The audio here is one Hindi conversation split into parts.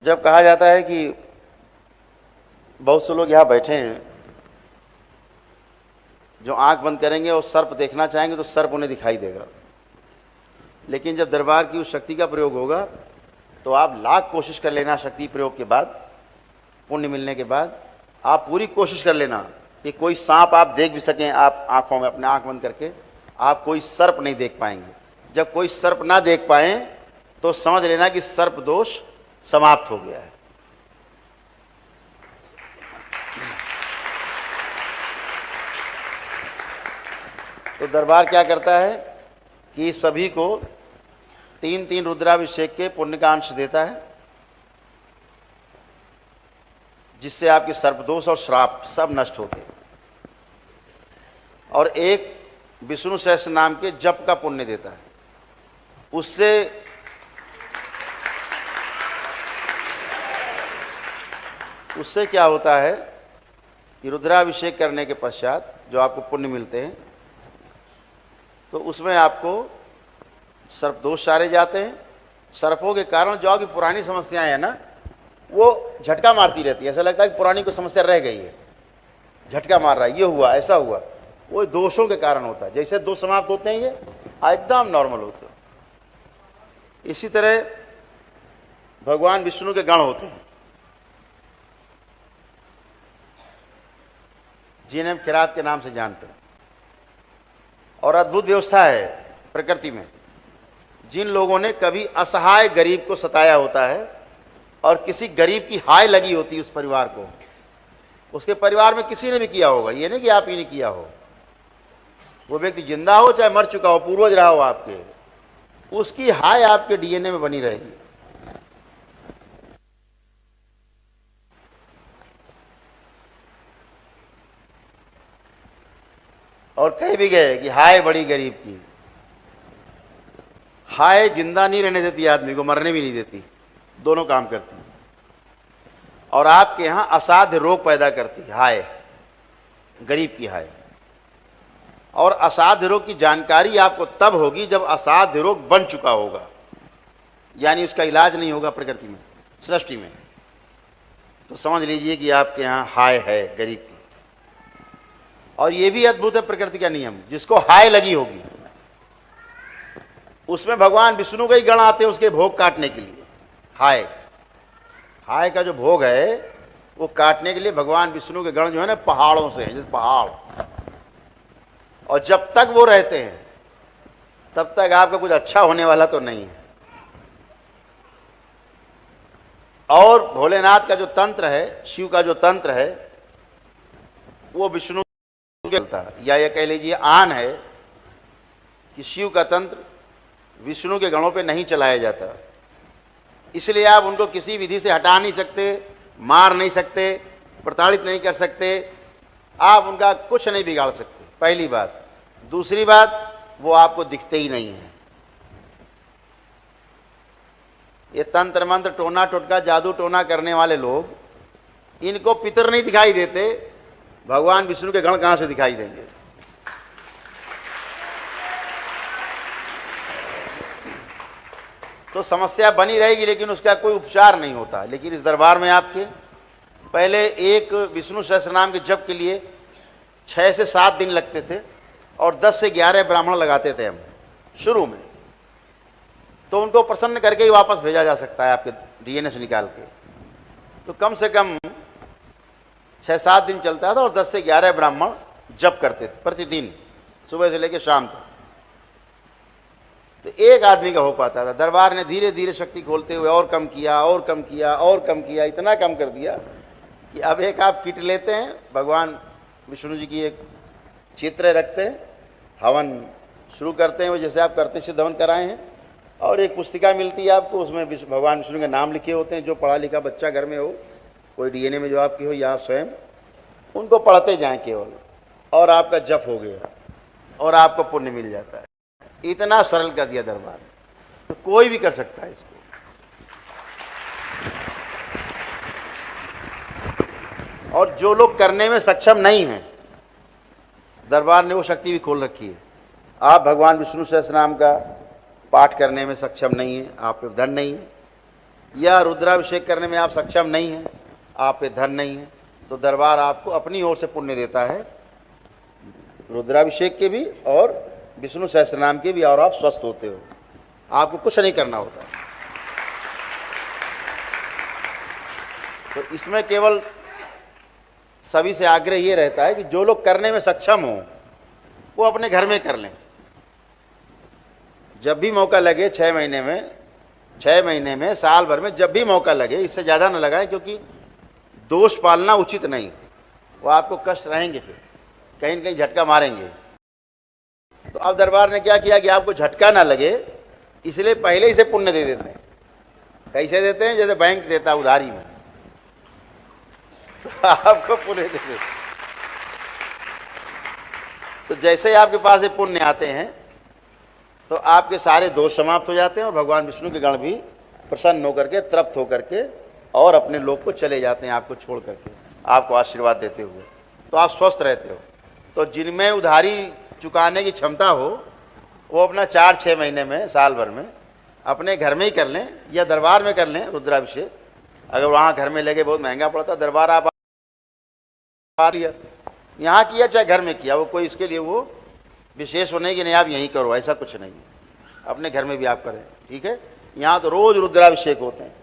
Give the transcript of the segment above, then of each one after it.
जब कहा जाता है कि बहुत से लोग यहाँ बैठे हैं जो आंख बंद करेंगे और सर्प देखना चाहेंगे तो सर्प उन्हें दिखाई देगा, लेकिन जब दरबार की उस शक्ति का प्रयोग होगा तो आप लाख कोशिश कर लेना, शक्ति प्रयोग के बाद, पुण्य मिलने के बाद आप पूरी कोशिश कर लेना कि कोई सांप आप देख भी सकें, आप आंखों में अपने आंख बंद करके आप कोई सर्प नहीं देख पाएंगे। जब कोई सर्प ना देख पाएं तो समझ लेना कि सर्प दोष समाप्त हो गया है। तो दरबार क्या करता है कि सभी को 3-3 रुद्राभिषेक के पुण्य का अंश देता है, जिससे आपके सर्पदोष और श्राप सब नष्ट होते हैं, और एक विष्णु सहस्त्र नाम के जप का पुण्य देता है। उससे क्या होता है कि रुद्राभिषेक करने के पश्चात जो आपको पुण्य मिलते हैं तो उसमें आपको सर्प दोष सारे जाते हैं। सर्पों के कारण जो आपकी पुरानी समस्याएं हैं ना, वो झटका मारती रहती है, ऐसा लगता है कि पुरानी कोई समस्या रह गई है, झटका मार रहा है, ये हुआ ऐसा हुआ, वो दोषों के कारण होता है। जैसे दोष समाप्त होते हैं ये एकदम नॉर्मल होते हैं। इसी तरह भगवान विष्णु के गण होते हैं जिन्हें हम खिरात के नाम से जानते हैं, और अद्भुत व्यवस्था है प्रकृति में। जिन लोगों ने कभी असहाय गरीब को सताया होता है और किसी गरीब की हाय लगी होती है उस परिवार को, उसके परिवार में किसी ने भी किया होगा, ये नहीं कि आप ही ने किया हो, वो व्यक्ति जिंदा हो चाहे मर चुका हो, पूर्वज रहा हो आपके, उसकी हाय आपके डीएनए में बनी रहेगी। और कह भी गए कि हाय बड़ी गरीब की। हाय जिंदा नहीं रहने देती आदमी को, मरने भी नहीं देती, दोनों काम करती। और आपके यहां असाध्य रोग पैदा करती हाय, गरीब की हाय। और असाध्य रोग की जानकारी आपको तब होगी जब असाध्य रोग बन चुका होगा, यानी उसका इलाज नहीं होगा प्रकृति में, सृष्टि में, तो समझ लीजिए कि आपके यहां हाय है गरीब की। और ये भी अद्भुत है प्रकृति का नियम, जिसको हाय लगी होगी उसमें भगवान विष्णु के ही गण आते हैं उसके भोग काटने के लिए। हाय हाय का जो भोग है वो काटने के लिए भगवान विष्णु के गण जो है ना पहाड़ों से हैं, जैसे पहाड़, और जब तक वो रहते हैं तब तक आपका कुछ अच्छा होने वाला तो नहीं है। और भोलेनाथ का जो तंत्र है, शिव का जो तंत्र है, वो विष्णु चलता है, या ये कह लीजिए आन है कि शिव का तंत्र विष्णु के गणों पे नहीं चलाया जाता, इसलिए आप उनको किसी विधि से हटा नहीं सकते, मार नहीं सकते, प्रताड़ित नहीं कर सकते, आप उनका कुछ नहीं बिगाड़ सकते, पहली बात। दूसरी बात, वो आपको दिखते ही नहीं है। ये तंत्र मंत्र टोना टोटका जादू टोना करने वाले लोग, इनको पितर नहीं दिखाई देते, भगवान विष्णु के गण कहां से दिखाई देंगे। तो समस्या बनी रहेगी, लेकिन उसका कोई उपचार नहीं होता। लेकिन इस दरबार में आपके पहले एक विष्णु सहस्त्र नाम के जप के लिए 6 से 7 दिन लगते थे, और 10 से 11 ब्राह्मण लगाते थे हम शुरू में, तो उनको प्रसन्न करके ही वापस भेजा जा सकता है आपके डीएनए से निकाल के। तो कम से कम 6-7 दिन चलता था, और 10 से 11 ब्राह्मण जप करते थे प्रतिदिन, सुबह से लेकर शाम तक। तो एक आदमी का हो पाता था। दरबार ने धीरे धीरे शक्ति खोलते हुए और कम किया और कम किया और कम किया, इतना कम कर दिया कि अब एक आप किट लेते हैं, भगवान विष्णु जी की एक चित्र रखते हैं, हवन शुरू करते हैं, वो जैसे आप करते सिद्ध हवन कराए हैं, और एक पुस्तिका मिलती है आपको, उसमें भगवान विष्णु के नाम लिखे होते हैं। जो पढ़ा लिखा बच्चा घर में हो, कोई डीएनए में जो आपकी हो, या आप स्वयं उनको पढ़ते जाएं केवल, और आपका जप हो गया और आपको पुण्य मिल जाता है। इतना सरल कर दिया दरबार, तो कोई भी कर सकता है इसको। और जो लोग करने में सक्षम नहीं हैं, दरबार ने वो शक्ति भी खोल रखी है। आप भगवान विष्णु सहस्त्र नाम का पाठ करने में सक्षम नहीं है, आप पे धन नहीं है, या रुद्राभिषेक करने में आप सक्षम नहीं हैं, आप पे धन नहीं है, तो दरबार आपको अपनी ओर से पुण्य देता है, रुद्राभिषेक के भी और विष्णु सहस्त्रनाम के भी, और आप स्वस्थ होते हो, आपको कुछ नहीं करना होता। तो इसमें केवल सभी से आग्रह ये रहता है कि जो लोग करने में सक्षम हो वो अपने घर में कर लें। जब भी मौका लगे, 6 महीने में, साल भर में जब भी मौका लगे, इससे ज़्यादा न लगाए, क्योंकि दोष पालना उचित नहीं, वो आपको कष्ट रहेंगे, फिर कहीं न कहीं झटका मारेंगे। तो अब दरबार ने क्या किया कि आपको झटका ना लगे, इसलिए पहले ही से पुण्य दे देते हैं। कैसे देते हैं? जैसे बैंक देता है उधारी में, तो आपको पुण्य दे देते हैं। तो जैसे ही आपके पास ये पुण्य आते हैं तो आपके सारे दोष समाप्त हो जाते हैं और भगवान विष्णु के गण भी प्रसन्न होकर के, तृप्त होकर के और अपने लोक को चले जाते हैं, आपको छोड़ करके, आपको आशीर्वाद देते हुए। तो आप स्वस्थ रहते हो। तो जिनमें उधारी चुकाने की क्षमता हो वो अपना 4-6 महीने में, साल भर में अपने घर में ही कर लें या दरबार में कर लें रुद्राभिषेक। अगर वहाँ घर में लगे बहुत महंगा पड़ता, दरबार आप यहाँ किया चाहे घर में किया, वो कोई इसके लिए वो विशेष होने कि नहीं आप यहीं करो, ऐसा कुछ नहीं है। अपने घर में भी आप करें, ठीक है। यहाँ तो रोज़ रुद्राभिषेक होते हैं,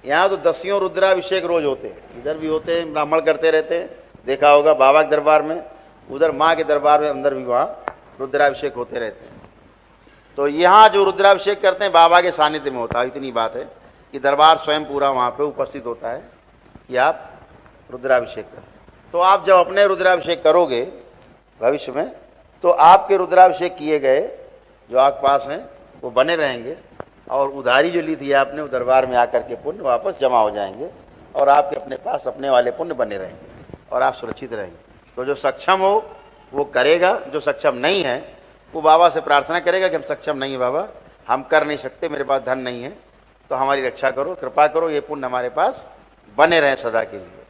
यहाँ तो 10 रुद्राभिषेक रोज होते हैं, इधर भी होते हैं, ब्राह्मण करते रहते हैं, देखा होगा बाबा के दरबार में, उधर माँ के दरबार में अंदर भी वहाँ रुद्राभिषेक होते रहते हैं। तो यहाँ जो रुद्राभिषेक करते हैं बाबा के सानिध्य में होता है। इतनी बात है कि दरबार स्वयं पूरा वहाँ पे उपस्थित होता है कि आप रुद्राभिषेक करें। तो आप जब अपने रुद्राभिषेक करोगे भविष्य में, तो आपके रुद्राभिषेक किए गए जो आपके पास हैं वो बने रहेंगे, और उधारी जो ली थी आपने वो दरबार में आकर के पुण्य वापस जमा हो जाएंगे, और आपके अपने पास अपने वाले पुण्य बने रहेंगे और आप सुरक्षित रहेंगे। तो जो सक्षम हो वो करेगा, जो सक्षम नहीं है वो बाबा से प्रार्थना करेगा कि हम सक्षम नहीं है बाबा, हम कर नहीं सकते, मेरे पास धन नहीं है, तो हमारी रक्षा करो, कृपा करो, ये पुण्य हमारे पास बने रहें सदा के लिए।